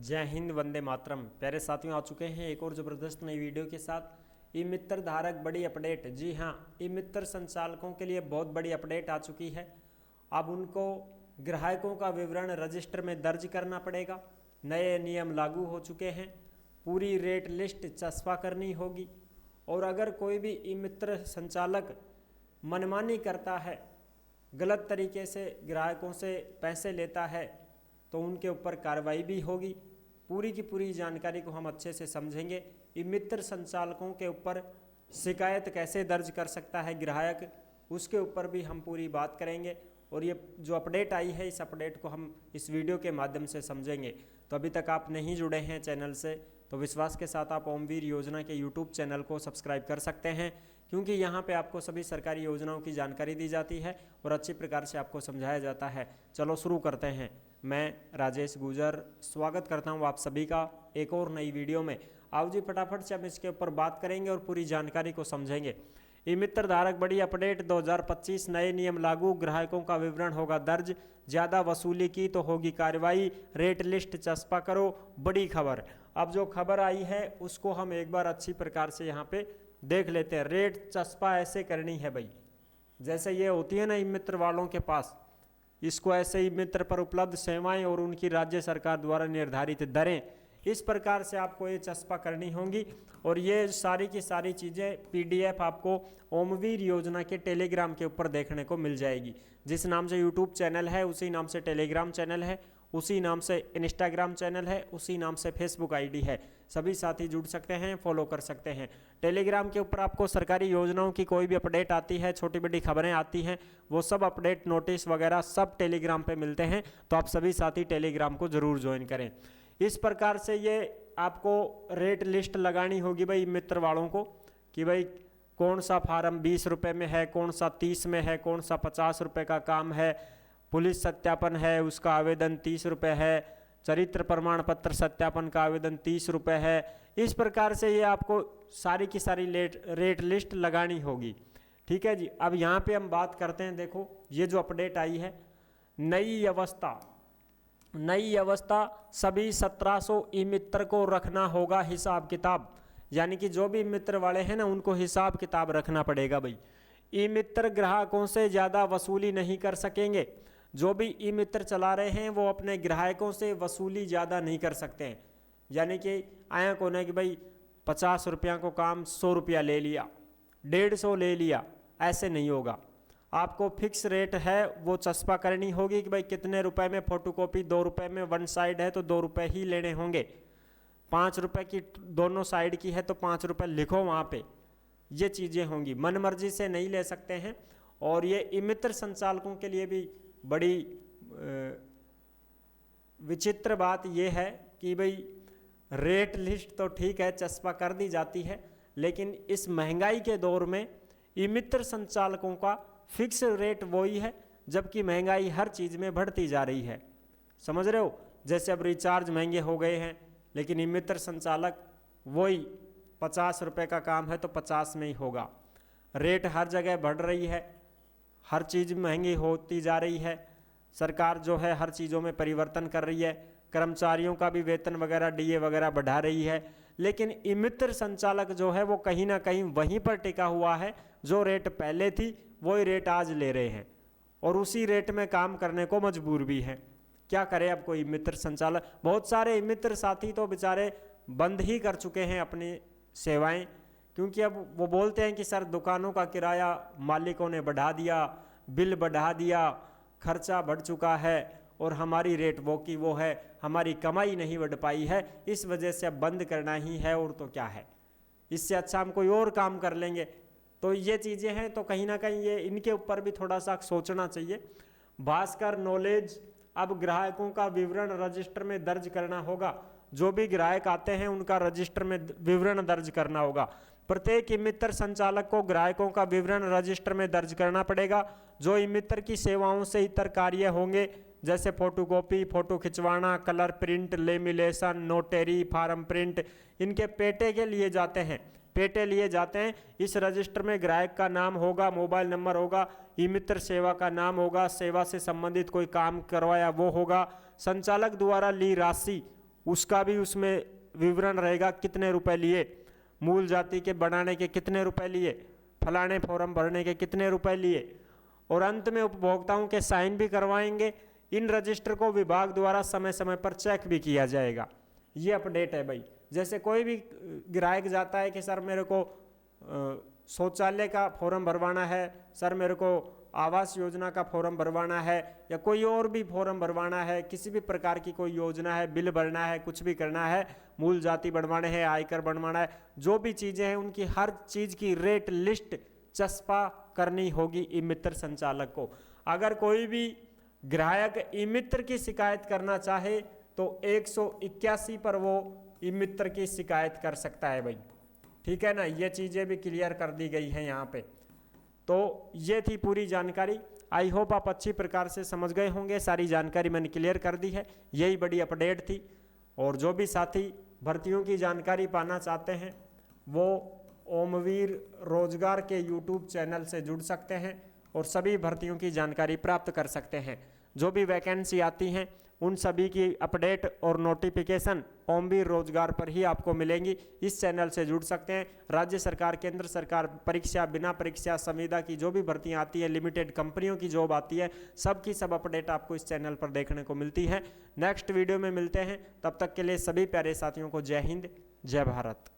जय हिंद, वंदे मातरम। प्यारे साथियों, आ चुके हैं एक और ज़बरदस्त नई वीडियो के साथ। ई मित्र धारक बड़ी अपडेट। जी हाँ, ई मित्र संचालकों के लिए बहुत बड़ी अपडेट आ चुकी है। अब उनको ग्राहकों का विवरण रजिस्टर में दर्ज करना पड़ेगा। नए नियम लागू हो चुके हैं। पूरी रेट लिस्ट चस्पा करनी होगी। और अगर कोई भी ई मित्र संचालक मनमानी करता है, गलत तरीके से ग्राहकों से पैसे लेता है, तो उनके ऊपर कार्रवाई भी होगी। पूरी की पूरी जानकारी को हम अच्छे से समझेंगे। ई मित्र संचालकों के ऊपर शिकायत कैसे दर्ज कर सकता है ग्राहक, उसके ऊपर भी हम पूरी बात करेंगे। और ये जो अपडेट आई है, इस अपडेट को हम इस वीडियो के माध्यम से समझेंगे। तो अभी तक आप नहीं जुड़े हैं चैनल से, तो विश्वास के साथ आप ओमवीर योजना के यूट्यूब चैनल को सब्सक्राइब कर सकते हैं, क्योंकि यहाँ पे आपको सभी सरकारी योजनाओं की जानकारी दी जाती है और अच्छी प्रकार से आपको समझाया जाता है। चलो शुरू करते हैं। मैं राजेश गुजर स्वागत करता हूँ आप सभी का एक और नई वीडियो में। आओ जी, फटाफट से हम इसके ऊपर बात करेंगे और पूरी जानकारी को समझेंगे। ई मित्र धारक बड़ी अपडेट 2025 नए नियम लागू, ग्राहकों का विवरण होगा दर्ज, ज़्यादा वसूली की तो होगी कार्रवाई, रेट लिस्ट चस्पा करो। बड़ी खबर। अब जो खबर आई है उसको हम एक बार अच्छी प्रकार से यहाँ पे देख लेते हैं। रेट चस्पा ऐसे करनी है भाई, जैसे ये होती है ना ई मित्र वालों के पास, इसको ऐसे ही मित्र पर उपलब्ध सेवाएं और उनकी राज्य सरकार द्वारा निर्धारित दरें, इस प्रकार से आपको ये चस्पा करनी होंगी। और ये सारी की सारी चीज़ें पीडीएफ आपको ओमवीर योजना के टेलीग्राम के ऊपर देखने को मिल जाएगी। जिस नाम से यूट्यूब चैनल है उसी नाम से टेलीग्राम चैनल है, उसी नाम से इंस्टाग्राम चैनल है, उसी नाम से फेसबुक आईडी है। सभी साथी जुड़ सकते हैं, फॉलो कर सकते हैं। टेलीग्राम के ऊपर आपको सरकारी योजनाओं की कोई भी अपडेट आती है, छोटी बड़ी खबरें आती हैं, वो सब अपडेट नोटिस वगैरह सब टेलीग्राम पे मिलते हैं। तो आप सभी साथी टेलीग्राम को जरूर ज्वाइन करें। इस प्रकार से ये आपको रेट लिस्ट लगानी होगी भाई मित्र वालों को, कि भाई कौन सा फार्म 20 रुपये में है, कौन सा 30 में है, कौन सा 50 रुपये का काम है, पुलिस सत्यापन है उसका आवेदन 30 रुपये है, चरित्र प्रमाण पत्र सत्यापन का आवेदन 30 रुपये है। इस प्रकार से ये आपको सारी की सारी रेट लिस्ट लगानी होगी। ठीक है जी। अब यहाँ पे हम बात करते हैं। देखो, ये जो अपडेट आई है, नई अवस्था सभी 1700 ई मित्र को रखना होगा हिसाब किताब। यानी कि जो भी मित्र वाले हैं ना, उनको हिसाब किताब रखना पड़ेगा भाई। ई मित्र ग्राहकों से ज़्यादा वसूली नहीं कर सकेंगे। जो भी ई मित्र चला रहे हैं वो अपने ग्राहकों से वसूली ज़्यादा नहीं कर सकते हैं। यानी कि आया कौन है कि भाई 50 रुपया को काम 100 रुपया ले लिया, 150 ले लिया, ऐसे नहीं होगा। आपको फिक्स रेट है वो चस्पा करनी होगी कि भाई कितने रुपए में फोटोकॉपी, 2 रुपये में वन साइड है तो 2 रुपये ही लेने होंगे, 5 रुपये की दोनों साइड की है तो 5 रुपये लिखो वहाँ पे। ये चीज़ें होंगी, मन मर्जी से नहीं ले सकते हैं। और ये ई मित्र संचालकों के लिए भी बड़ी विचित्र बात यह है कि भाई रेट लिस्ट तो ठीक है चस्पा कर दी जाती है, लेकिन इस महंगाई के दौर में ई मित्र संचालकों का फिक्स रेट वही है, जबकि महंगाई हर चीज़ में बढ़ती जा रही है। समझ रहे हो? जैसे अब रिचार्ज महंगे हो गए हैं, लेकिन ई मित्र संचालक वही 50 रुपये का काम है तो 50 में ही होगा। रेट हर जगह बढ़ रही है, हर चीज़ महंगी होती जा रही है। सरकार जो है हर चीज़ों में परिवर्तन कर रही है, कर्मचारियों का भी वेतन वगैरह डीए वगैरह बढ़ा रही है, लेकिन ई मित्र संचालक जो है वो कहीं ना कहीं वहीं पर टिका हुआ है। जो रेट पहले थी वही रेट आज ले रहे हैं और उसी रेट में काम करने को मजबूर भी हैं। क्या करे अब कोई मित्र संचालक? बहुत सारे मित्र साथी तो बेचारे बंद ही कर चुके हैं अपनी सेवाएं, क्योंकि अब वो बोलते हैं कि सर दुकानों का किराया मालिकों ने बढ़ा दिया, बिल बढ़ा दिया, खर्चा बढ़ चुका है और हमारी रेट वो की वो है, हमारी कमाई नहीं बढ़ पाई है, इस वजह से अब बंद करना ही है। और तो क्या है, इससे अच्छा हम कोई और काम कर लेंगे। तो ये चीज़ें हैं, तो कहीं ना कहीं ये इनके ऊपर भी थोड़ा सा सोचना चाहिए। भास्कर नॉलेज, अब ग्राहकों का विवरण रजिस्टर में दर्ज करना होगा। जो भी ग्राहक आते हैं उनका रजिस्टर में विवरण दर्ज करना होगा। प्रत्येक ई मित्र संचालक को ग्राहकों का विवरण रजिस्टर में दर्ज करना पड़ेगा। जो ई मित्र की सेवाओं से इतर कार्य होंगे, जैसे फोटोकॉपी, फोटो खिंचवाना, colour print, lamination, notary, form print, इनके पेटे के लिए जाते हैं, पेटे लिए जाते हैं। इस रजिस्टर में ग्राहक का नाम होगा, मोबाइल नंबर होगा, ई मित्र सेवा का नाम होगा, सेवा से संबंधित कोई काम करवाया वो होगा, संचालक द्वारा ली राशि उसका भी उसमें विवरण रहेगा, कितने रुपए लिए, मूल जाति के बनाने के कितने रुपए लिए, फलाने फॉर्म भरने के कितने रुपए लिए, और अंत में उपभोक्ताओं के साइन भी करवाएंगे। इन रजिस्टर को विभाग द्वारा समय समय पर चेक भी किया जाएगा। ये अपडेट है भाई। जैसे कोई भी ग्राहक जाता है कि सर मेरे को शौचालय का फॉर्म भरवाना है, सर मेरे को आवास योजना का फॉर्म भरवाना है, या कोई और भी फॉर्म भरवाना है, किसी भी प्रकार की कोई योजना है, बिल भरना है, कुछ भी करना है, मूल जाति बनवाने हैं, आयकर बनवाना है, जो भी चीज़ें हैं उनकी हर चीज़ की रेट लिस्ट चस्पा करनी होगी ई मित्र संचालक को। अगर कोई भी ग्राहक ई मित्र की शिकायत करना चाहे तो 181 पर वो ई मित्र की शिकायत कर सकता है भाई। ठीक है ना, ये चीज़ें भी क्लियर कर दी गई हैं यहाँ पे। तो ये थी पूरी जानकारी। आई होप आप अच्छी प्रकार से समझ गए होंगे। सारी जानकारी मैंने क्लियर कर दी है, यही बड़ी अपडेट थी। और जो भी साथी भर्तियों की जानकारी पाना चाहते हैं वो ओमवीर रोजगार के यूट्यूब चैनल से जुड़ सकते हैं और सभी भर्तियों की जानकारी प्राप्त कर सकते हैं। जो भी वैकेंसी आती हैं उन सभी की अपडेट और नोटिफिकेशन ओमवीर रोजगार पर ही आपको मिलेंगी। इस चैनल से जुड़ सकते हैं। राज्य सरकार, केंद्र सरकार, परीक्षा, बिना परीक्षा, संविदा की जो भी भर्तियां आती है, लिमिटेड कंपनियों की जॉब आती है, सब की सब अपडेट आपको इस चैनल पर देखने को मिलती है। नेक्स्ट वीडियो में मिलते हैं, तब तक के लिए सभी प्यारे साथियों को जय हिंद, जय भारत।